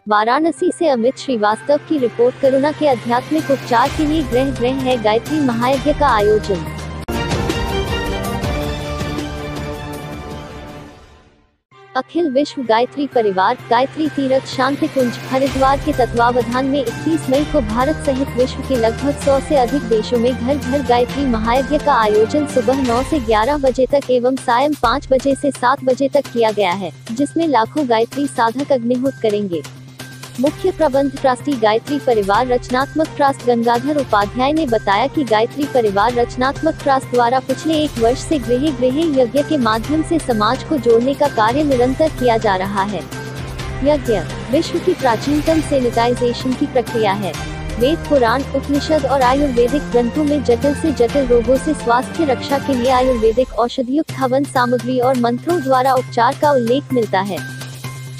वाराणसी से अमित श्रीवास्तव की report. Corona के आध्यात्मिक उपचार के लिए गृह है गायत्री महायज्ञ का आयोजन। अखिल विश्व गायत्री परिवार गायत्री तीर्थ शांति कुंज हरिद्वार के तत्वावधान में 21 मई को भारत सहित विश्व के लगभग 100 से अधिक देशों में घर घर गायत्री महायज्ञ का आयोजन सुबह 9 से 11 बजे तक एवं सायं 5 बजे से 7 बजे तक किया गया है, जिसमें लाखों गायत्री साधक अग्निहोत्र करेंगे। मुख्य प्रबंध ट्रस्टी गायत्री परिवार रचनात्मक ट्रस्ट गंगाधर उपाध्याय ने बताया कि गायत्री परिवार रचनात्मक ट्रस्ट द्वारा पिछले 1 वर्ष से गृह यज्ञ के माध्यम से समाज को जोड़ने का कार्य निरंतर किया जा रहा है। यज्ञ विश्व की प्राचीनतम सैनिटाइजेशन की प्रक्रिया है। वेद, पुराण, उपनिषद और आयुर्वेदिक ग्रंथों में जटिल से जटिल रोगों से स्वास्थ्य रक्षा के लिए आयुर्वेदिक औषधियुक्त हवन सामग्री और मंत्रों द्वारा उपचार का उल्लेख मिलता है।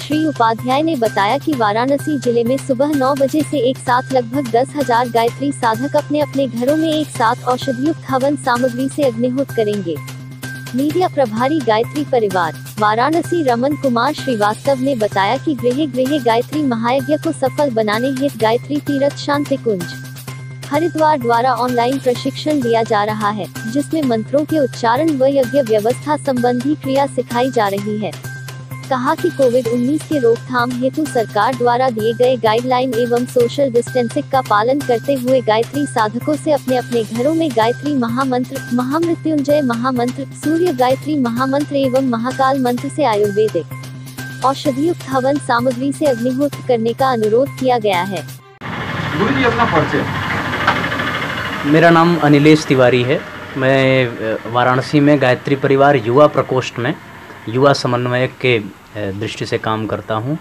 श्री उपाध्याय ने बताया कि वाराणसी जिले में सुबह 9 बजे से एक साथ लगभग 10,000 गायत्री साधक अपने अपने घरों में एक साथ औषधियुक्त हवन सामग्री से अग्निहोत्र करेंगे। मीडिया प्रभारी गायत्री परिवार वाराणसी रमन कुमार श्रीवास्तव ने बताया कि गृह गायत्री महायज्ञ को सफल बनाने हेतु गायत्री तीर्थ शांति कुंज हरिद्वार द्वारा ऑनलाइन प्रशिक्षण दिया जा रहा है, जिसमें मंत्रों के उच्चारण व यज्ञ व्यवस्था संबंधी क्रिया सिखाई जा रही है। कहा कि कोविड-19 के रोकथाम हेतु सरकार द्वारा दिए गए गाइडलाइन एवं सोशल डिस्टेंसिंग का पालन करते हुए गायत्री साधकों से अपने अपने घरों में गायत्री महामंत्र, महामृत्युंजय महामंत्र, सूर्य गायत्री महामंत्र एवं महाकाल मंत्र से आयुर्वेदिक औषधियुक्त हवन सामग्री से अग्निहोत्र करने का अनुरोध किया गया है। गुरुजी अपना परिचय। मेरा नाम अनिलेश तिवारी है। मैं वाराणसी में गायत्री परिवार युवा प्रकोष्ठ में युवा समन्वयक के दृष्टि से काम करता हूं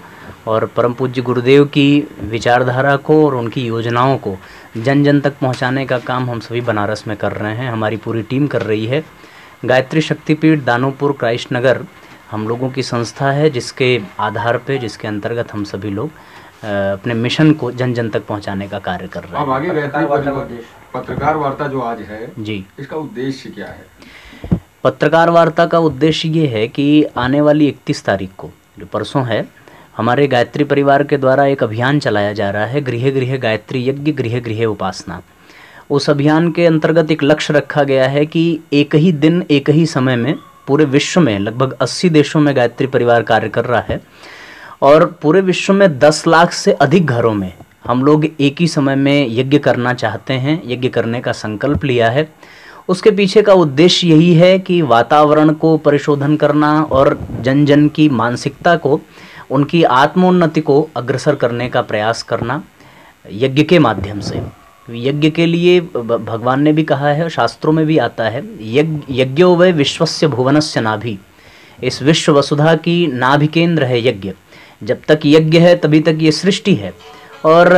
और परम पूज्य गुरुदेव की विचारधारा को और उनकी योजनाओं को जन जन तक पहुंचाने का काम हम सभी बनारस में कर रहे हैं। हमारी पूरी टीम कर रही है। गायत्री शक्तिपीठ दानोपुर क्राइस्ट नगर हम लोगों की संस्था है, जिसके आधार पे जिसके अंतर्गत हम सभी लोग अपने मिशन को जन जन तक पहुंचाने का कार्य कर रहे हैं। अब आगे गायत्री पत्रकार वार्ता जो आज है जी, इसका उद्देश्य क्या है? पत्रकार वार्ता का उद्देश्य ये है कि आने वाली 31 तारीख को जो परसों है, हमारे गायत्री परिवार के द्वारा एक अभियान चलाया जा रहा है, गृह गायत्री यज्ञ गृह उपासना। उस अभियान के अंतर्गत एक लक्ष्य रखा गया है कि एक ही दिन एक ही समय में पूरे विश्व में लगभग 80 देशों में गायत्री परिवार कार्य कर रहा है और पूरे विश्व में 10 लाख से अधिक घरों में हम लोग एक ही समय में यज्ञ करना चाहते हैं, यज्ञ करने का संकल्प लिया है। उसके पीछे का उद्देश्य यही है कि वातावरण को परिशोधन करना और जन जन की मानसिकता को, उनकी आत्मोन्नति को अग्रसर करने का प्रयास करना यज्ञ के माध्यम से। यज्ञ के लिए भगवान ने भी कहा है, शास्त्रों में भी आता है, यज्ञो वै विश्वस्य भुवनस्य नाभि। इस विश्व वसुधा की नाभि केंद्र है यज्ञ। जब तक यज्ञ है तभी तक ये सृष्टि है। और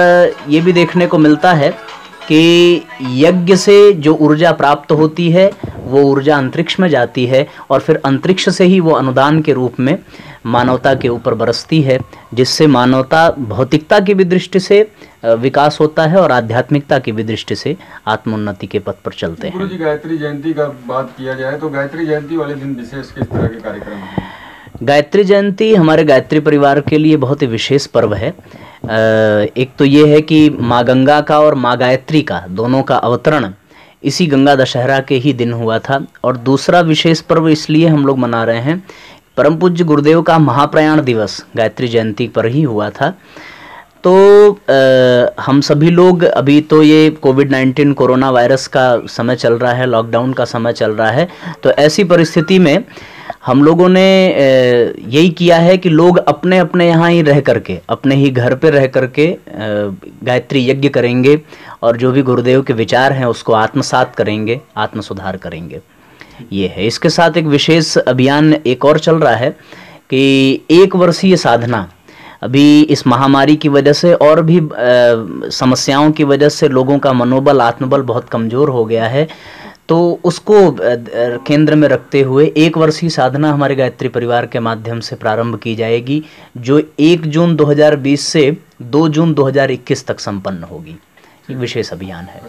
ये भी देखने को मिलता है कि यज्ञ से जो ऊर्जा प्राप्त होती है वो ऊर्जा अंतरिक्ष में जाती है और फिर अंतरिक्ष से ही वो अनुदान के रूप में मानवता के ऊपर बरसती है, जिससे मानवता भौतिकता की भी दृष्टि से विकास होता है और आध्यात्मिकता की भी दृष्टि से आत्मोन्नति के पथ पर चलते हैं। गुरुजी, गायत्री जयंती का बात किया जाए तो गायत्री जयंती वाले दिन विशेष किस तरह के कार्यक्रम हैं? गायत्री जयंती हमारे गायत्री परिवार के लिए बहुत ही विशेष पर्व है। एक तो ये है कि माँ गंगा का और माँ गायत्री का दोनों का अवतरण इसी गंगा दशहरा के ही दिन हुआ था। और दूसरा विशेष पर्व इसलिए हम लोग मना रहे हैं, परम पूज्य गुरुदेव का महाप्रयाण दिवस गायत्री जयंती पर ही हुआ था। तो हम सभी लोग, अभी तो ये कोविड-19 कोरोना वायरस का समय चल रहा है, लॉकडाउन का समय चल रहा है, तो ऐसी परिस्थिति में हम लोगों ने यही किया है कि लोग अपने अपने यहाँ ही रह करके, अपने ही घर पे रह करके गायत्री यज्ञ करेंगे और जो भी गुरुदेव के विचार हैं उसको आत्मसात करेंगे, आत्म सुधार करेंगे। ये है। इसके साथ एक विशेष अभियान एक और चल रहा है कि 1 वर्षीय साधना। अभी इस महामारी की वजह से और भी समस्याओं की वजह से लोगों का मनोबल, आत्मबल बहुत कमज़ोर हो गया है। तो उसको केंद्र में रखते हुए 1 वर्षीय साधना हमारे गायत्री परिवार के माध्यम से प्रारंभ की जाएगी, जो 1 जून 2020 से 2 जून 2021 तक संपन्न होगी। एक विशेष अभियान है।